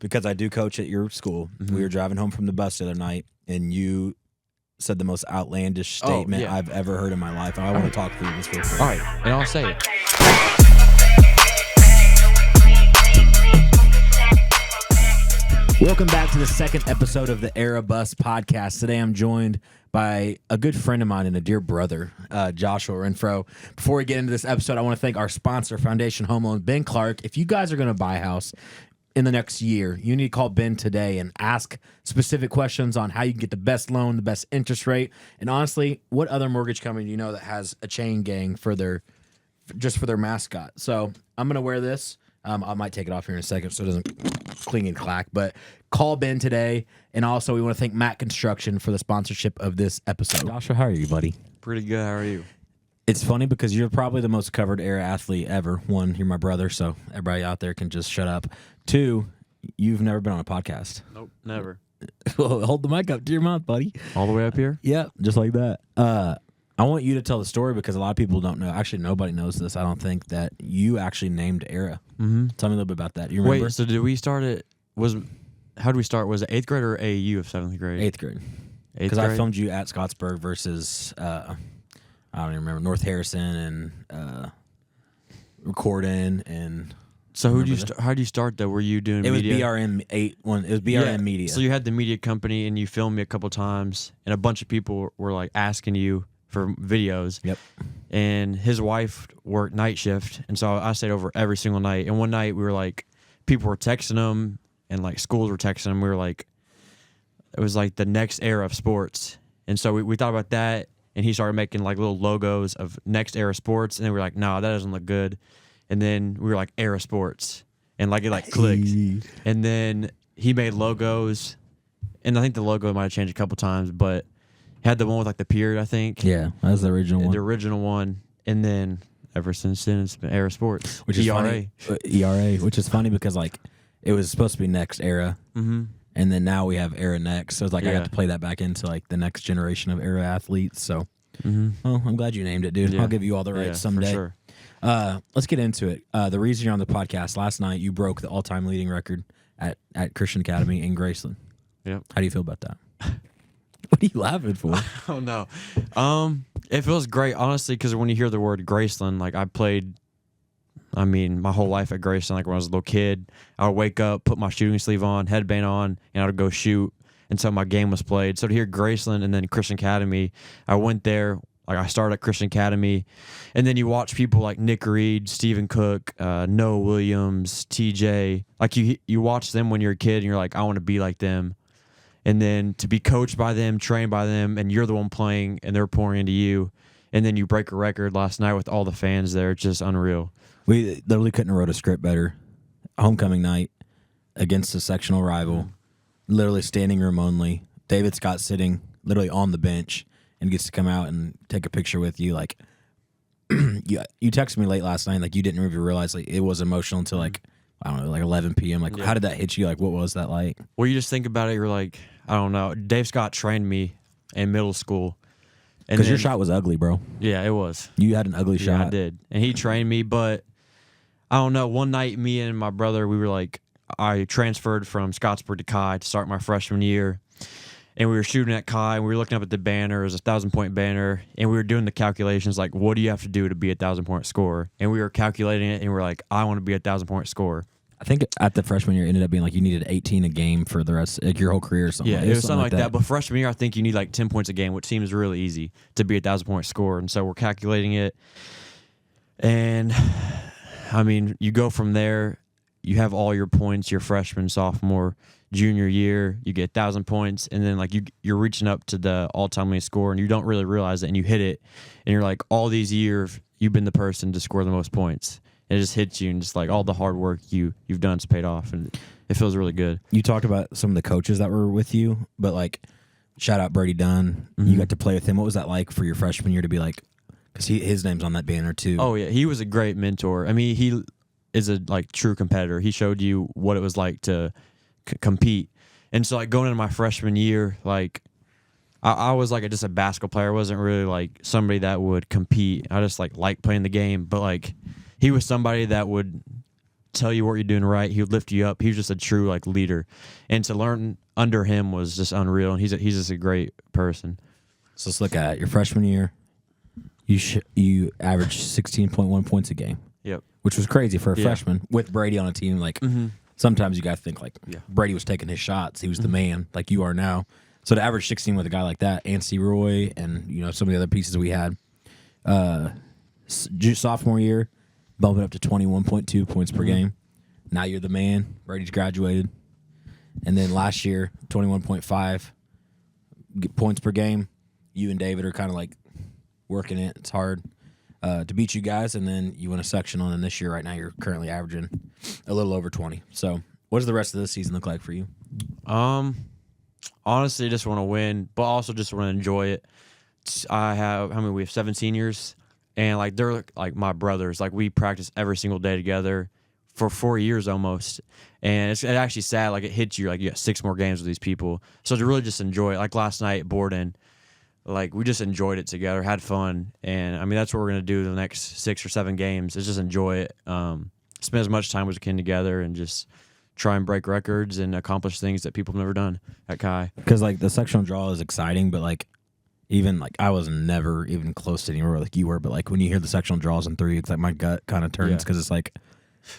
because I do coach at your school. Mm-hmm. We were driving home from the bus the other night, and you said the most outlandish statement I've ever heard in my life. And I want to talk through this real quick. All right, and I'll say it. Welcome back to the second episode of the Era Bus podcast. Today I'm joined by a good friend of mine and a dear brother, Joshua Renfro. Before we get into this episode, I want to thank our sponsor, Foundation Home Loan, Ben Clark. If you guys are going to buy a house in the next year, you need to call Ben today and ask specific questions on how you can get the best loan, the best interest rate, and honestly, what other mortgage company do you know that has a chain gang for their mascot? So I'm going to wear this. I might take it off here in a second so it doesn't cling and clack, but call Ben today. And also, we want to thank Matt Construction for the sponsorship of this episode. Joshua, how are you, buddy? Pretty good. How are you? It's funny because you're probably the most covered Era athlete ever. One, you're my brother, so everybody out there can just shut up. Two, you've never been on a podcast. Nope, never. Well, hold the mic up to your mouth, buddy. All the way up here? Yeah, just like that. I want you to tell the story because a lot of people don't know. Actually, nobody knows this. I don't think that you actually named Era. Mm-hmm. Tell me a little bit about that. You remember? Wait, so did we start it? How did we start? Was it 8th grade or AAU of 7th grade? 8th grade. Because I filmed you at Scottsburg versus, I don't even remember, North Harrison and Recording and... So how did you start though? Were you doing media? It was BRN Media. So you had the media company and you filmed me a couple times and a bunch of people were like asking you for videos. Yep. And his wife worked night shift, and so I stayed over every single night. And one night we were like, people were texting him, and like schools were texting him. We were like, it was like the next era of sports, and so we thought about that. And he started making like little logos of next era sports, and then we were like, no, that doesn't look good. And then we were like Era Sports, and like it like clicked. And then he made logos, and I think the logo might have changed a couple times, but. Had the one with like the period, I think. Yeah, that was the original one. The original one, and then ever since then it's been Era Sports, which is funny. ERA, which is funny because like it was supposed to be Next Era, and then now we have Era Next. So it's like I got to play that back into like the next generation of Era athletes. So, well, I'm glad you named it, dude. I'll give you all the rights someday. For sure. Let's get into it. The reason you're on the podcast, last night you broke the all-time leading record at Christian Academy in Graceland. Yep. How do you feel about that? What are you laughing for? Oh no, it feels great honestly because when you hear the word Graceland, like I played, my whole life at Graceland. Like when I was a little kid, I would wake up, put my shooting sleeve on, headband on, and I would go shoot until my game was played. So to hear Graceland and then Christian Academy, I went there. Like I started at Christian Academy, and then you watch people like Nick Reed, Stephen Cook, Noah Williams, TJ. Like you watch them when you're a kid, and you're like, I want to be like them. And then to be coached by them, trained by them, and you're the one playing, and they're pouring into you, and then you break a record last night with all the fans there. It's just unreal. We literally couldn't have wrote a script better. Homecoming night against a sectional rival, literally standing room only. David Scott sitting literally on the bench and gets to come out and take a picture with you. Like you texted me late last night, like you didn't even realize like it was emotional until like I don't know, like 11 p.m. Like how did that hit you? Like what was that like? Well, you just think about it. You're like, I don't know. Dave Scott trained me in middle school. Because your shot was ugly, bro. Yeah, it was. You had an ugly shot. Yeah, I did. And he trained me, but I don't know. One night, me and my brother, we were like, I transferred from Scottsburg to CAI to start my freshman year. And we were shooting at CAI, and we were looking up at the banner. It was a 1,000-point banner. And we were doing the calculations, like, what do you have to do to be a 1,000-point scorer? And we were calculating it, and we were like, I want to be a 1,000-point scorer. I think at the freshman year, it ended up being like you needed 18 a game for the rest, like your whole career or something. Yeah, it was something like that. But freshman year, I think you need like 10 points a game, which seems really easy to be a 1,000-point scorer. And so we're calculating it. And, you go from there. You have all your points your freshman, sophomore, junior year. You get 1,000 points. And then like you're reaching up to the all-time leading score, and you don't really realize it. And you hit it. And you're like, all these years, you've been the person to score the most points. It just hits you, and just like all the hard work you've done has paid off, and it feels really good. You talked about some of the coaches that were with you, but like, shout out Brady Dunn. You got to play with him. What was that like for your freshman year to be like? Because his name's on that banner too. Oh yeah, he was a great mentor. He is a like true competitor. He showed you what it was like to compete, and so like going into my freshman year, like I was like just a basketball player. I wasn't really like somebody that would compete. I just like playing the game, but like. He was somebody that would tell you what you're doing right. He would lift you up. He was just a true like leader, and to learn under him was just unreal. And he's just a great person. So let's look at it. Your freshman year, you averaged 16.1 points a game. Yep. Which was crazy for a freshman with Brady on a team. Like sometimes you got to think like Brady was taking his shots. He was the man, like you are now. So to average 16 with a guy like that, Anstey Roy, and some of the other pieces we had. Sophomore year, bumping up to 21.2 points per game. Now you're the man. Brady's graduated. And then last year, 21.5 points per game. You and David are kind of like working it. It's hard to beat you guys, and then you win a sectional. And this year, right now, you're currently averaging a little over 20. So what does the rest of this season look like for you? Honestly, just want to win, but also just want to enjoy it. We have 7 seniors, and like they're like my brothers. Like we practice every single day together for 4 years almost, and it's actually sad. Like it hits you like you got 6 more games with these people. So to really just enjoy it. Like last night at Borden, like we just enjoyed it together, had fun, and I mean that's what we're gonna do the next 6 or 7 games is just enjoy it. Spend as much time as we can together, and just try and break records and accomplish things that people have never done at CAI. Because like the sectional draw is exciting, but like even like I was never even close to anywhere like you were. But like when you hear the sectional draws in 3, it's like my gut kind of turns because it's like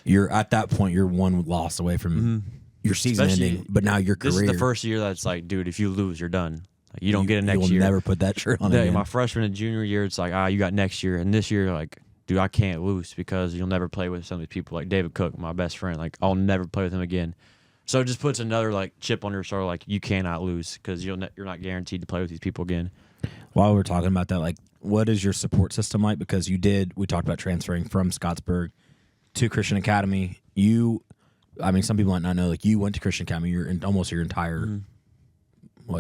you're at that point you're one loss away from your season ending, but now your career. This is the first year that's like, dude, if you lose, you're done. Like, you don't get it next year. You'll never put that shirt on again. My freshman and junior year, it's like, you got next year. And this year, like, dude, I can't lose because you'll never play with some of these people. Like David Cook, my best friend. Like, I'll never play with him again. So it just puts another, like, chip on your shoulder. Like, you cannot lose because you're not guaranteed to play with these people again. While we're talking about that, like, what is your support system like? Because we talked about transferring from Scottsburg to Christian Academy. Some people might not know, like, you went to Christian Academy almost your entire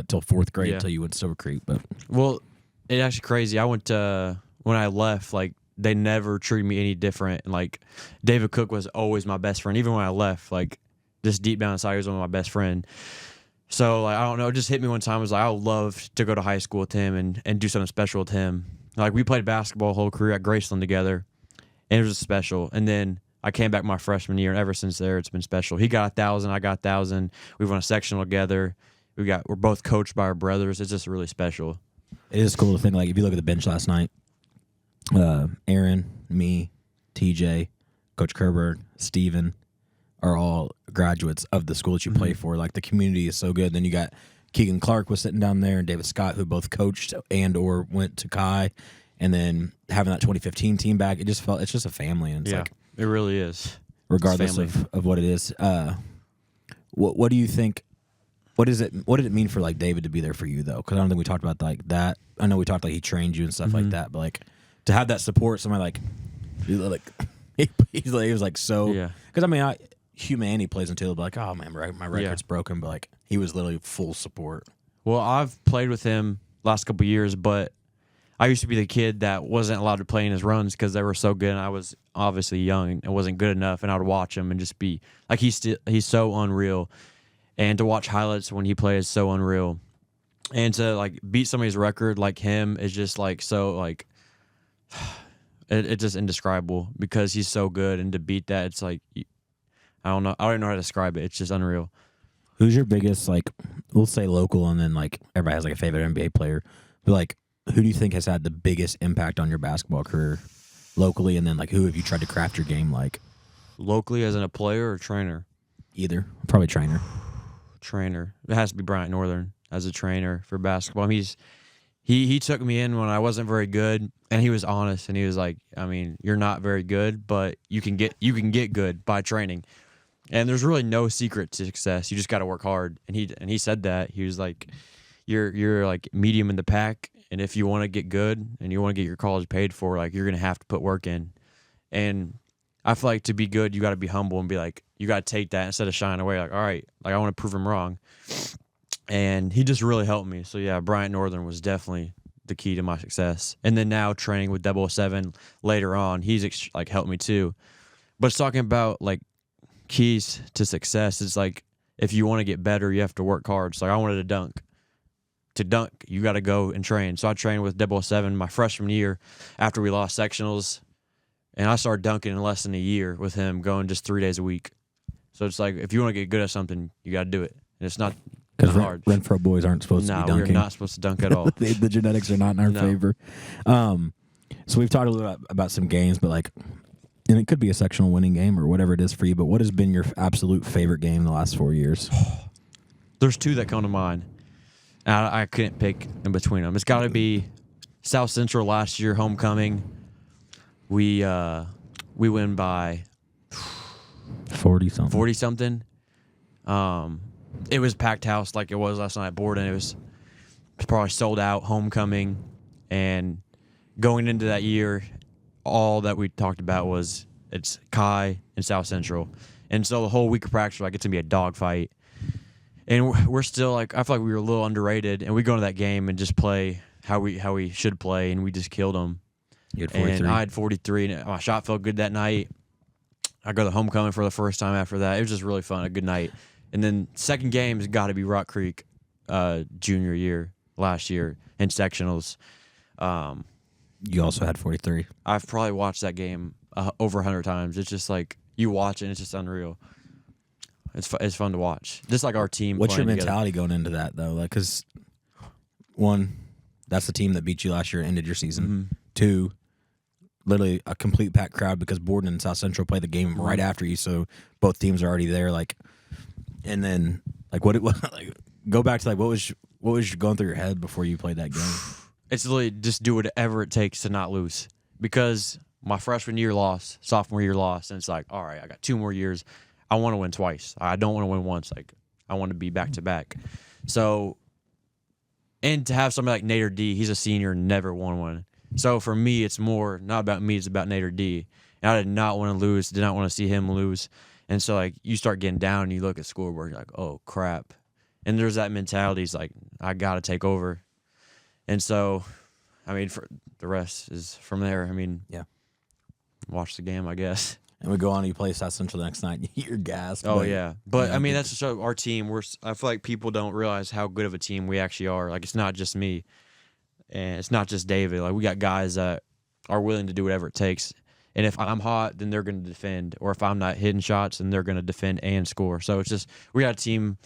till 4th grade until you went to Silver Creek. But well, it's actually crazy. I went to when I left, like they never treated me any different. And like David Cook was always my best friend, even when I left. Like just deep down inside, he was one of my best friend. So like I don't know, it just hit me one time. I was like, I would love to go to high school with him and do something special with him. Like we played basketball whole career at Graceland together, and it was special. And then I came back my freshman year, and ever since there, it's been special. He got 1,000, I got 1,000. We won a sectional together. We're both coached by our brothers. It's just really special. It is cool to think, like, if you look at the bench last night, Aaron, me, TJ, Coach Kerberg, Steven are all graduates of the school that you play for. Like, the community is so good. Then you got Keegan Clark was sitting down there and David Scott, who both coached and or went to CAI. And then having that 2015 team back, it's just a family. And it's like, it really is. Regardless of what it is. What do you think? What did it mean for like David to be there for you though? Because I don't think we talked about like that. I know we talked like he trained you and stuff like that, but like to have that support, somebody like he was like so. Because I mean, humanity plays into it, like, oh man, my record's broken, but like he was literally full support. Well, I've played with him last couple of years, but I used to be the kid that wasn't allowed to play in his runs because they were so good, and I was obviously young and wasn't good enough, and I would watch him and just be like, he's so unreal. And to watch highlights when he plays is so unreal. And to like beat somebody's record like him is just like so like it's just indescribable because he's so good. And to beat that, it's like I don't know how to describe it. It's just unreal. Who's your biggest, like, we'll say local, and then like everybody has like a favorite NBA player, but like who do you think has had the biggest impact on your basketball career locally, and then like who have you tried to craft your game like? Locally, as in a player or trainer? Either. Probably trainer. Trainer. It has to be Bryant Northern as a trainer for basketball. I mean, he took me in when I wasn't very good, and he was honest, and he was like, I mean, you're not very good, but you can get good by training. And there's really no secret to success. You just got to work hard. And he said that. He was like, you're like medium in the pack, and if you want to get good and you want to get your college paid for, like you're going to have to put work in. And I feel like to be good, you got to be humble and be like, you got to take that instead of shying away. Like, all right, like I want to prove him wrong. And he just really helped me. So yeah, Bryant Northern was definitely the key to my success. And then now training with 007 later on, he's like helped me too. But it's talking about like keys to success. It's like if you want to get better, you have to work hard. So like I wanted to dunk. To dunk, you got to go and train. So I trained with 007 my freshman year after we lost sectionals. And I started dunking in less than a year with him, going just 3 days a week. So it's like, if you want to get good at something, you got to do it. And it's not hard. Renfro boys aren't supposed to be dunking. No, we're not supposed to dunk at all. The genetics are not in our favor. So we've talked a little about some games, but like, and it could be a sectional winning game or whatever it is for you, but what has been your absolute favorite game in the last 4 years? There's two that come to mind. And I couldn't pick in between them. It's got to be South Central last year, homecoming. We win by 40-something. 40-something. It was packed house like it was last night at Borden. It was probably sold out, homecoming. And going into that year, all that we talked about was it's CAI and South Central. And so the whole week of practice, like, it's going to be a dogfight. And we're still, like, I feel like we were a little underrated. And we go into that game and just play how we should play, and we just killed them. You had 43. And I had 43, and my shot felt good that night. I go to homecoming for the first time after that. It was just really fun, a good night. And then second game has got to be Rock Creek junior year, last year, in sectionals. You also had 43. I've probably watched that game over 100 times. It's just like, you watch it, and it's just unreal. It's fun to watch. Just like our team. What's your mentality together. going into that, though? Like, because, one, that's the team that beat you last year and ended your season. Mm-hmm. Two, literally a complete packed crowd because Borden and South Central play the game right after you, so both teams are already there. Like, and then, like, like, go back to, like, what was going through your head before you played that game? It's literally just do whatever it takes to not lose. Because my freshman year lost, sophomore year lost, and it's like, all right, I got 2 more years. I want to win twice. I don't want to win once. Like, I want to be back to back. So, and to have somebody like Nader D, he's a senior, never won one. So for me, it's more not about me, it's about Nader D. And I did not want to lose, did not want to see him lose. And so, like, you start getting down and you look at scoreboard, you're like, oh crap. And there's that mentality, it's like, I gotta take over. And so, I mean, for the rest is from there. I mean, yeah, watch the game, I guess. And we go on and you play South Central the next night. You're gassed. Oh, yeah. But, I mean, that's to show our team. I feel like people don't realize how good of a team we actually are. Like, it's not just me. And it's not just David. Like, we got guys that are willing to do whatever it takes. And if I'm hot, then they're going to defend. Or if I'm not hitting shots, then they're going to defend and score. So it's just, we got a team.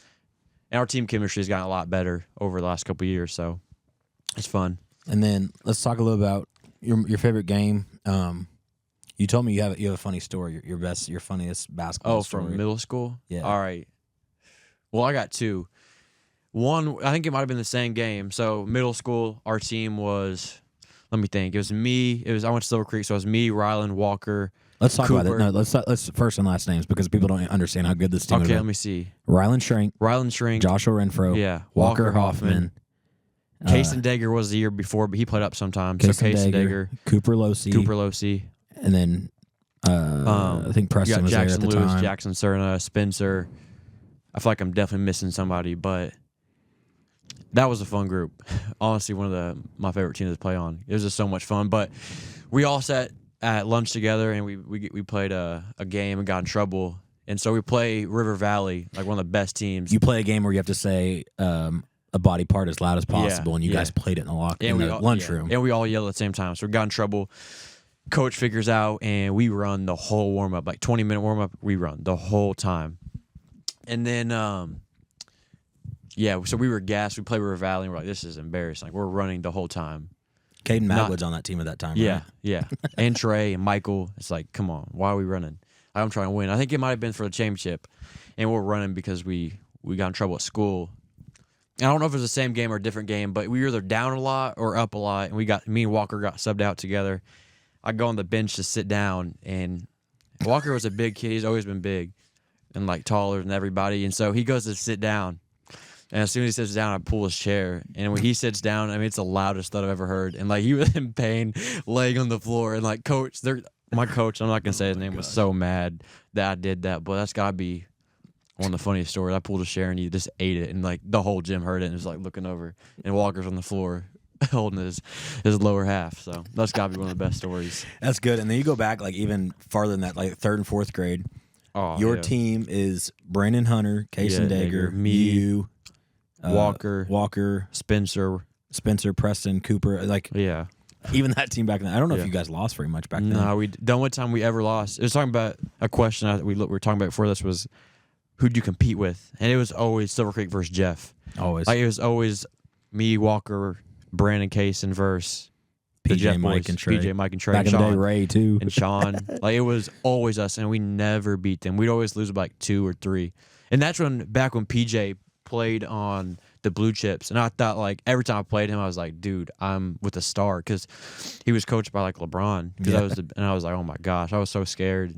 And our team chemistry has gotten a lot better over the last couple of years. So it's fun. And then let's talk a little about your favorite game. You told me you have a funny story, your funniest basketball story. From middle school? Yeah. All right. Well, I got 2. One, I think it might have been the same game. So middle school, our team was, let me think. It was me. I went to Silver Creek, so it was me, Ryland, Walker. Let's talk Cooper. about it. No, let's first and last names because people don't understand how good this team is. Okay, let me see. Ryland Shrink, Joshua Renfro, yeah, Walker Hoffman. Kason Dager was the year before, but he played up sometimes. Kason Dager, Cooper Losey, and then I think Preston was Jackson there at the Lewis, time. Jackson Cerna, Spencer. I feel like I'm definitely missing somebody, but that was a fun group. Honestly, one of my favorite teams to play on. It was just so much fun. But we all sat at lunch together, and we played a game and got in trouble. And so we play River Valley, like one of the best teams. You play a game where you have to say a body part as loud as possible, and you guys played it in the lunchroom. And we all yelled at the same time, so we got in trouble. Coach figures out, and we run the whole warm-up, like 20-minute warm-up, we run the whole time. And then, so we were gassed. We played River Valley, and we're like, this is embarrassing. Like, we're running the whole time. Caden Magwood's on that team at that time, yeah, right? Yeah. And Trey and Michael. It's like, come on, why are we running? I'm trying to win. I think it might have been for the championship, and we're running because we got in trouble at school. And I don't know if it was the same game or a different game, but we were either down a lot or up a lot, and me and Walker got subbed out together. I go on the bench to sit down, and Walker was a big kid. He's always been big and, like, taller than everybody, and so he goes to sit down. And as soon as he sits down, I pull his chair. And when he sits down, I mean, it's the loudest thud I've ever heard. And, like, he was in pain, laying on the floor. And, like, my coach, I'm not going to say his name, was so mad that I did that. But that's got to be one of the funniest stories. I pulled his chair, and he just ate it. And, like, the whole gym heard it and was, like, looking over. And Walker's on the floor holding his lower half. So that's got to be one of the best stories. That's good. And then you go back, like, even farther than that, like, 3rd and 4th grade. Oh, Your team is Brandon Hunter, Kason Dager, me, you, Walker, Spencer, Preston, Cooper. Like, yeah. Even that team back then. I don't know if Yeah. you guys lost very much back then. No, the only time we ever lost. It was talking about a question we were talking about before this was who'd you compete with, and it was always Silver Creek versus Jeff. Always. Like it was always me, Walker, Brandon, Kaysen versus the PJ, Jeff Mike, boys. and Trey. PJ, Mike, and Trey. Back and in the Sean, day, Ray, too. and Sean. Like it was always us, and we never beat them. We'd always lose by like 2 or 3. And that's back when PJ played on the Blue Chips, and I thought like every time I played him, I was like, dude, I'm with a star because he was coached by like LeBron. And I was like, oh my gosh, I was so scared.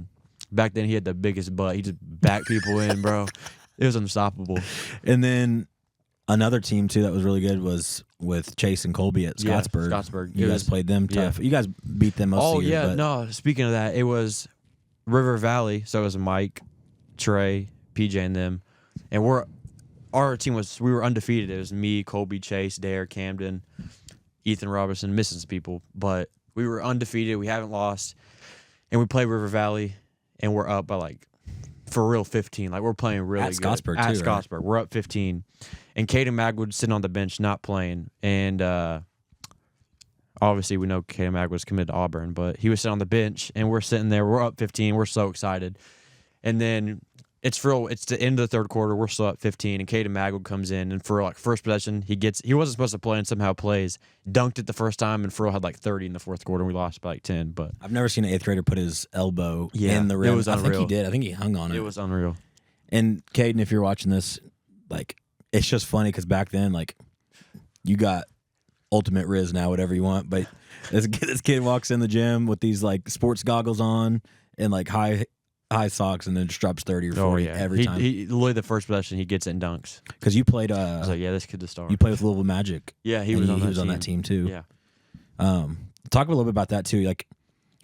Back then, he had the biggest butt. He just backed people in, bro. It was unstoppable. And then another team, too, that was really good was with Chase and Colby at Scottsburg. Yeah, Scottsburg. You guys played them tough. Yeah. You guys beat them most of the year. Oh, yeah. No, speaking of that, it was River Valley. So it was Mike, Trey, PJ, and them. And our team we were undefeated. It was me, Colby, Chase, Dare, Camden, Ethan Robinson, missing some people. But we were undefeated. We haven't lost. And we played River Valley, and we're up by like, for real, 15. Like, we're playing really At good. Scottsburg, At too, Scottsburg. right? We're up 15. And Caden Magwood's sitting on the bench, not playing. And obviously, we know Caden Magwood's committed to Auburn, but he was sitting on the bench, and we're sitting there. We're up 15. We're so excited. And then it's the end of the third quarter. We're still up 15, and Caden Magwood comes in, and for like first possession, he wasn't supposed to play and somehow plays. Dunked it the first time, and Furl had like 30 in the fourth quarter, and we lost by like 10. But I've never seen an 8th grader put his elbow Yeah, in the rim. it was I think unreal. he did. I think he hung on it. it was unreal. And Caden, if you're watching this, like, it's just funny because back then, like, you got ultimate Riz now, whatever you want. But this kid walks in the gym with these like sports goggles on and like high socks, and then just drops 30 or 40 every time. He literally the first possession he gets it and dunks. Because you played, I was like, yeah, this kid's a star. you played with Louisville Magic. Yeah, he and was on that team too. Yeah. Talk a little bit about that too. Like,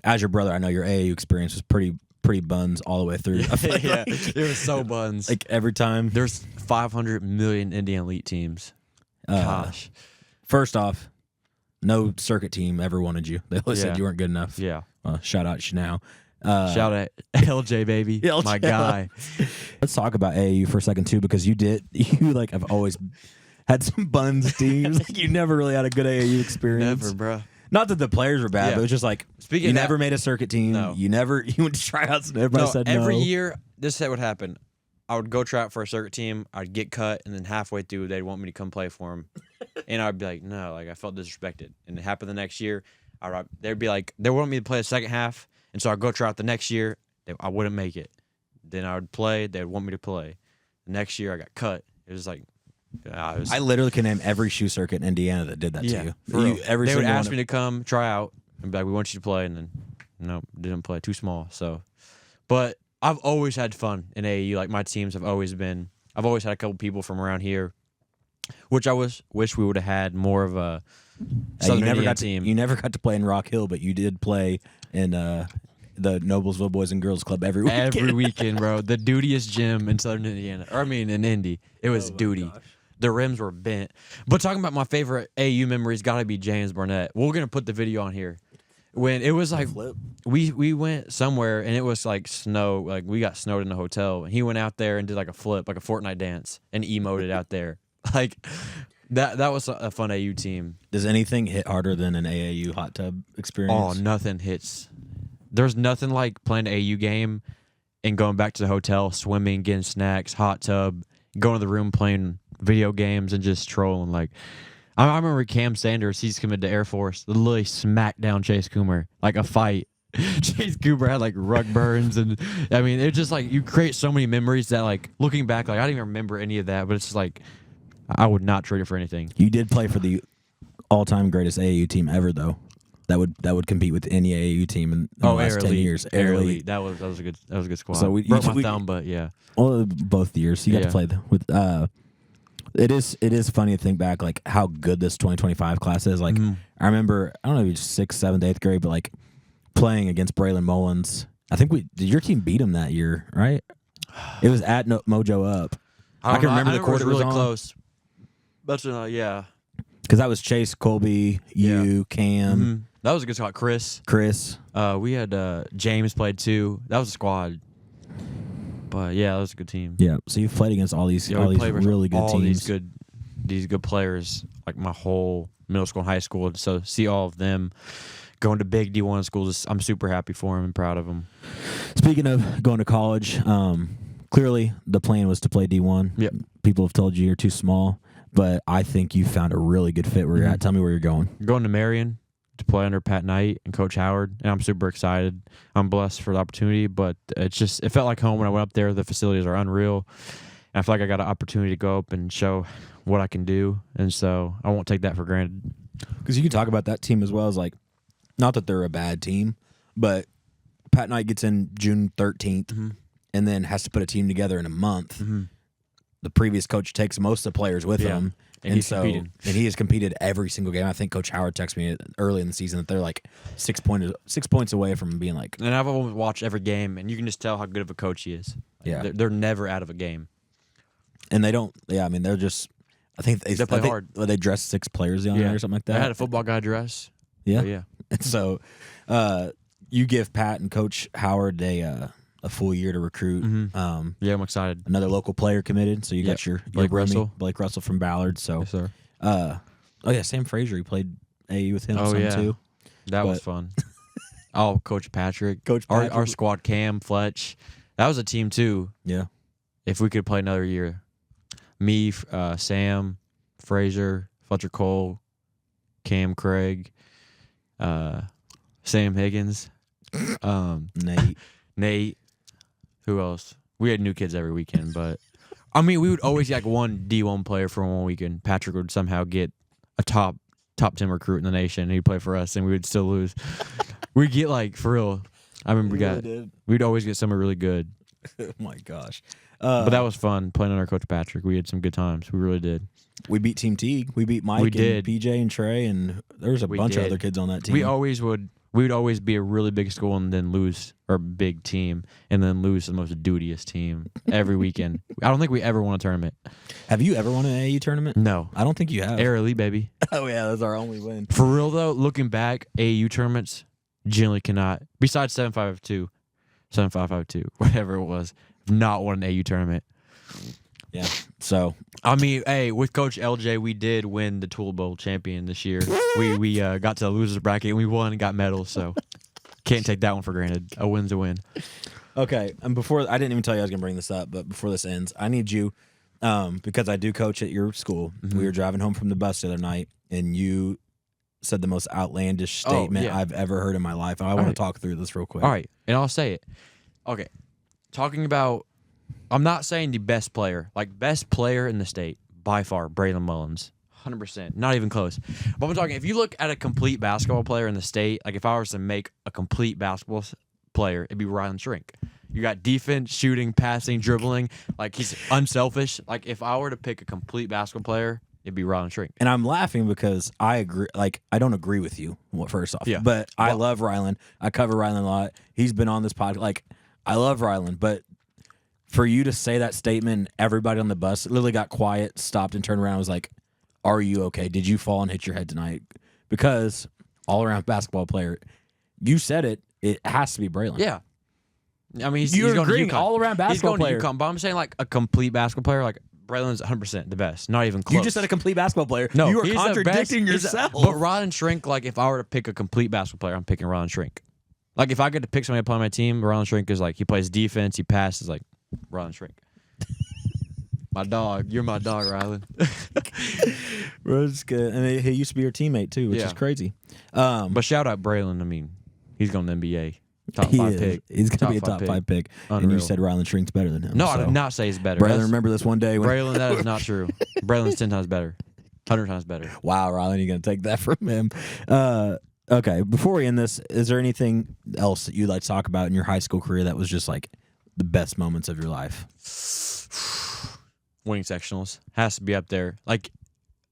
as your brother, I know your AAU experience was pretty buns all the way through. I feel like, Yeah, it was so buns. like every time. There's 500 million Indian elite teams. Gosh. First off, no circuit team ever wanted you. They always said you weren't good enough. Yeah. Shout out Chanel. Shout out LJ, baby. LJ. My guy. Let's talk about AAU for a second too, because you like have always had some buns teams. Like, you never really had a good AAU experience. Never, bro. Not that the players were bad, Yeah. but it was just like Speaking you of never that- made a circuit team. No. You went to tryouts and everybody said no. Every year, this is what happened. I would go try out for a circuit team. I'd get cut, and then halfway through, they'd want me to come play for them. And I'd be like, no, like I felt disrespected. And it happened the next year. They'd be like, they wanted me to play the second half, and so I'd go try out the next year. I wouldn't make it. Then I would play. They'd want me to play. The next year, I got cut. It was like, I literally can name every shoe circuit in Indiana that did that to you. for real. Every They would single ask one me to come try out and be like, we want you to play, and then no, didn't play. Too small. So, but I've always had fun in AAU. Like my teams have always been. I've always had a couple people from around here, which I wish we would have had more of a Southern you never Indiana got team. You never got to play in Rock Hill, but you did play in the Noblesville Boys and Girls Club every weekend. Every weekend, bro. The dudiest gym in Southern Indiana. Or I mean, in Indy. It was duty. gosh. The rims were bent. But talking about my favorite AU memories, got to be James Barnett. We're going to put the video on here. When it was like, Flip. we went somewhere and it was like snow. Like we got snowed in the hotel. And he went out there and did like a flip, like a Fortnite dance, and emoted out there. Like that was a fun AU team. Does anything hit harder than an AAU hot tub experience? Oh, nothing hits. There's nothing like playing an AU game and going back to the hotel, swimming, getting snacks, hot tub, going to the room playing video games and just trolling. Like I remember Cam Sanders, he's committed to Air Force, literally smacked down Chase Coomer like a fight. Chase Coomer had like rug burns, and I mean it's just like you create so many memories that like looking back, like I don't even remember any of that, but it's just like I would not trade it for anything. You did play for the all-time greatest AAU team ever, though. That would compete with any AAU team in the last 10 years. Air Elite. That was a good squad. So we- broke my we- thumb, but yeah. Well, both years you got to Yeah. play with. It is funny to think back like how good this 2025 class is. Like I remember, I don't know, if it was 6th, 7th, 8th grade, but like playing against Braylon Mullins. I think did your team beat him that year, right? It was at Mojo Up. I can remember the quarter was really was on. close. But yeah. Because that was Chase, Colby, you, Cam, That was a good squad. Chris. Chris. We had James played too. That was a squad. But yeah, that was a good team. Yeah. So you've played against all these Yeah, we played with really good all teams. these good players like my whole middle school and high school. So see all of them going to big D1 schools, I'm super happy for him and proud of him. Speaking of going to college, clearly the plan was to play D1. Yep. People have told you you're too small, but I think you found a really good fit where you're at. Tell me where you're going. Going to Marion to play under Pat Knight and Coach Howard, and I'm super excited. I'm blessed for the opportunity, but it felt like home when I went up there. The facilities are unreal, and I feel like I got an opportunity to go up and show what I can do, and so I won't take that for granted. Because you can talk about that team as well as, like, not that they're a bad team, but Pat Knight gets in June 13th and then has to put a team together in a month. The previous coach takes most of the players with him. And he has competed every single game. I think Coach Howard texted me early in the season that they're like 6 points away from being like. And I've always watched every game, and you can just tell how good of a coach he is. Yeah, they're never out of a game. And they don't. Yeah, I mean they're just. I think they play hard. They dress 6 players on there or something like that. I had a football guy dress. Yeah, yeah. And so, you give Pat and Coach Howard a full year to recruit. Yeah, I'm excited. Another local player committed, so you got your Blake Russell. Blake Russell from Ballard. So, yes, sir. Sam Frazier, he played AU with him too. That was fun. Coach Patrick. Our squad, Cam, Fletch. That was a team too. Yeah. If we could play another year. Me, Sam, Frazier, Fletcher Cole, Cam Craig, Sam Higgins, Nate. Who else? We had new kids every weekend, but I mean, we would always get like one D1 player for one weekend. Patrick would somehow get a top 10 recruit in the nation, and he'd play for us, and we would still lose. We'd get like, for real. I remember we'd always get someone really good. Oh my gosh. But that was fun playing under Coach Patrick. We had some good times. We really did. We beat Team Teague. We beat Mike and PJ and Trey, and there's a bunch of other kids on that team. We would always be a really big school and then lose, or big team, and then lose to the most dudious team every weekend. I don't think we ever won a tournament. Have you ever won an AAU tournament? No. I don't think you have. Air Elite, baby. Oh, yeah, that's our only win. For real, though, looking back, AAU tournaments generally cannot, besides 7552, whatever it was, not won an AAU tournament. Yeah. So, I mean, hey, with Coach LJ, we did win the Tool Bowl champion this year. We got to the losers bracket and we won and got medals. So can't take that one for granted. A win's a win. Okay, and before I didn't even tell you I was gonna bring this up, but before this ends, I need you because I do coach at your school. We were driving home from the bus the other night, and you said the most outlandish statement I've ever heard in my life. And I want to talk through this real quick. All right, and I'll say it. Okay, talking about. I'm not saying the best player. Like, best player in the state, by far, Braylon Mullins. 100%. Not even close. But I'm talking, if you look at a complete basketball player in the state, like if I was to make a complete basketball player, it'd be Rylan Shrink. You got defense, shooting, passing, dribbling. Like, he's unselfish. Like, if I were to pick a complete basketball player, it'd be Rylan Shrink. And I'm laughing because I agree. Like, I don't agree with you, first off. Yeah. But I love Rylan. I cover Rylan a lot. He's been on this podcast. Like, I love Rylan, but for you to say that statement, everybody on the bus literally got quiet, stopped, and turned around and was like, are you okay? Did you fall and hit your head tonight? Because all-around basketball player, you said it. It has to be Braylon. Yeah. I mean, he's You're going agreeing to UConn. all-around basketball player. He's going to UConn, but I'm saying like a complete basketball player, like Braylon's 100% the best. Not even close. You just said a complete basketball player. No, you are he's contradicting yourself. But Rylan Shrink, like if I were to pick a complete basketball player, I'm picking Rylan Shrink. Like if I get to pick somebody to play on my team, Rylan Shrink is like, he plays defense, he passes, like Rylan Shrink. My dog. You're my dog, Rylan. Bro, it's good. And he used to be your teammate, too, which is crazy. But shout out Braylon. I mean, he's going to the NBA. Top he 5 is. pick. He's going to be a top 5 pick. Unreal. And you said Rylan Shrink's better than him. No, I did not say he's better. Braylon, remember this one day. Braylon, that is not true. Braylon's 10 times better. 100 times better. Wow, Rylan, you're going to take that from him. Okay, before we end this, is there anything else that you'd like to talk about in your high school career that was just like the best moments of your life? Winning sectionals has to be up there. Like,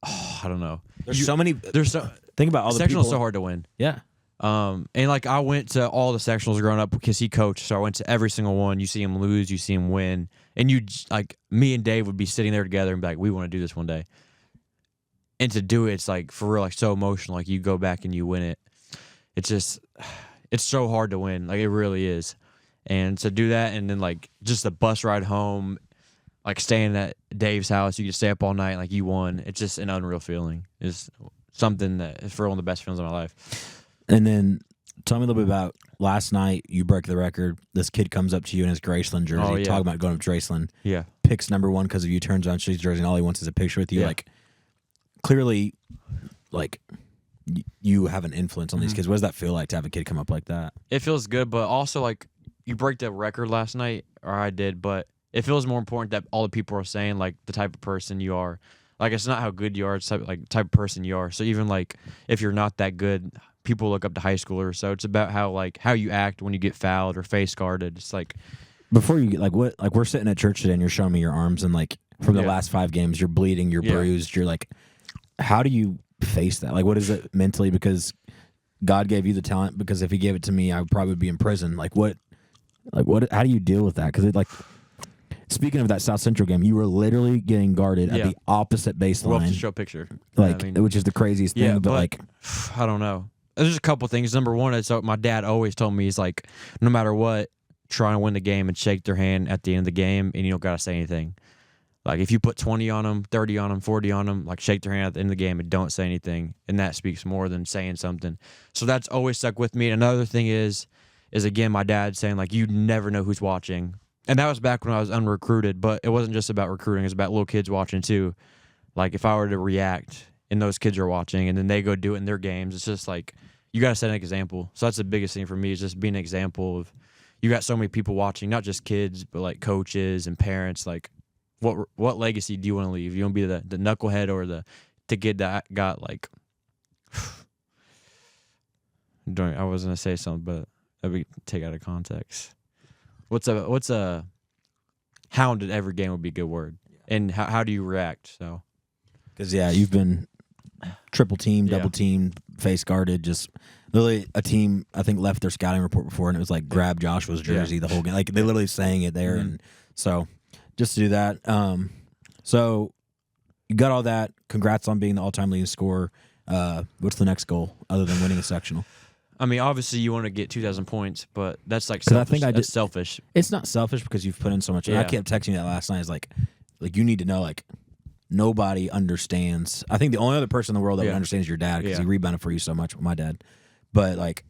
I don't know. There's so many. Think about all the people. Sectionals so hard to win. Yeah. And like I went to all the sectionals growing up because he coached, so I went to every single one. You see him lose, you see him win, and you like me and Dave would be sitting there together and be like, "We want to do this one day." And to do it, it's like for real, like so emotional. Like you go back and you win it. It's just, it's so hard to win. Like it really is. And to do that, and then like just the bus ride home. Like staying at Dave's house, you can stay up all night, like you won. It's just an unreal feeling. It's something that is for one of the best feelings of my life. And then tell me a little bit about last night. You broke the record. This kid comes up to you in his Graceland jersey, Oh, yeah. talking about going up to Graceland. Yeah. Picks number one because of you, turns on his jersey, and all he wants is a picture with you. Yeah. Like, clearly, like, you have an influence on these kids. What does that feel like to have a kid come up like that? It feels good, but also, like, you break the record last night, or I did, but it feels more important that all the people are saying, like, the type of person you are. Like, it's not how good you are, it's type of person you are. So even, like, if you're not that good, people look up to high schoolers. So it's about how you act when you get fouled or face guarded. It's like, before you get, like, what, like, we're sitting at church today and you're showing me your arms, and, like, from the last 5 games, you're bleeding, you're bruised, you're like, how do you face that? Like, what is it mentally? Because God gave you the talent, because if he gave it to me, I would probably be in prison. Like, what, how do you deal with that? Because it, like, speaking of that South Central game, you were literally getting guarded at the opposite baseline. we'll have to show a picture. Like, which is the craziest thing. But like, I don't know. There's a couple things. Number one is, my dad always told me, he's like, no matter what, try and win the game and shake their hand at the end of the game, and you don't got to say anything. Like, if you put 20 on them, 30 on them, 40 on them, like, shake their hand at the end of the game and don't say anything, and that speaks more than saying something. So that's always stuck with me. And another thing is again, my dad saying, like, you never know who's watching. And that was back when I was unrecruited, but it wasn't just about recruiting. It was about little kids watching, too. Like, if I were to react and those kids are watching and then they go do it in their games, it's just like, you got to set an example. So that's the biggest thing for me, is just being an example of, you got so many people watching, not just kids, but, like, coaches and parents. Like, what legacy do you want to leave? You want to be the knucklehead or the kid that got, like, I was going to say something, but that we take out of context. What's a hounded every game would be a good word. And how do you react? So, because you've been triple teamed, double teamed, face guarded. Just literally, a team I think left their scouting report before, and it was like, grab Joshua's jersey the whole game. Like, they literally saying it there, and so just to do that. So you got all that. Congrats on being the all-time leading scorer. What's the next goal other than winning a sectional? I mean, obviously you want to get 2,000 points, but that's like selfish. That's selfish. It's not selfish because you've put in so much. And I kept texting you that last night. Is like you need to know, like, nobody understands. I think the only other person in the world that would understand is your dad, because he rebounded for you so much with my dad. But, like,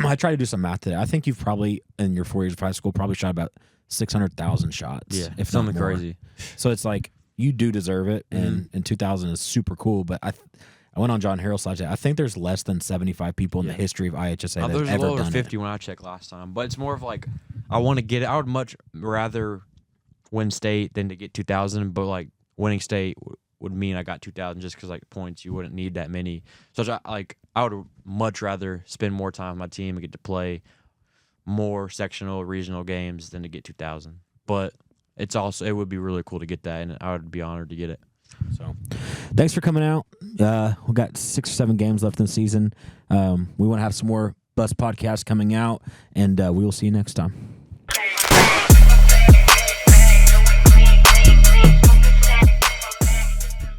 I tried to do some math today. I think you've probably, in your 4 years of high school, probably shot about 600,000 shots. Yeah, if something not more. crazy. So it's like, you do deserve it, and 2,000 is super cool. But I went on John Harrell's side today. I think there's less than 75 people in the history of IHSA that have ever done it. There's over 50 when I checked last time. But it's more of like, I want to get it. I would much rather win state than to get 2,000. But, like, winning state would mean I got 2,000 just because, like, points, you wouldn't need that many. So, I would much rather spend more time with my team and get to play more sectional, regional games than to get 2,000. But it would be really cool to get that, and I would be honored to get it. So, thanks for coming out. We got 6 or 7 games left in the season. We want to have some more Bus podcasts coming out, and we will see you next time.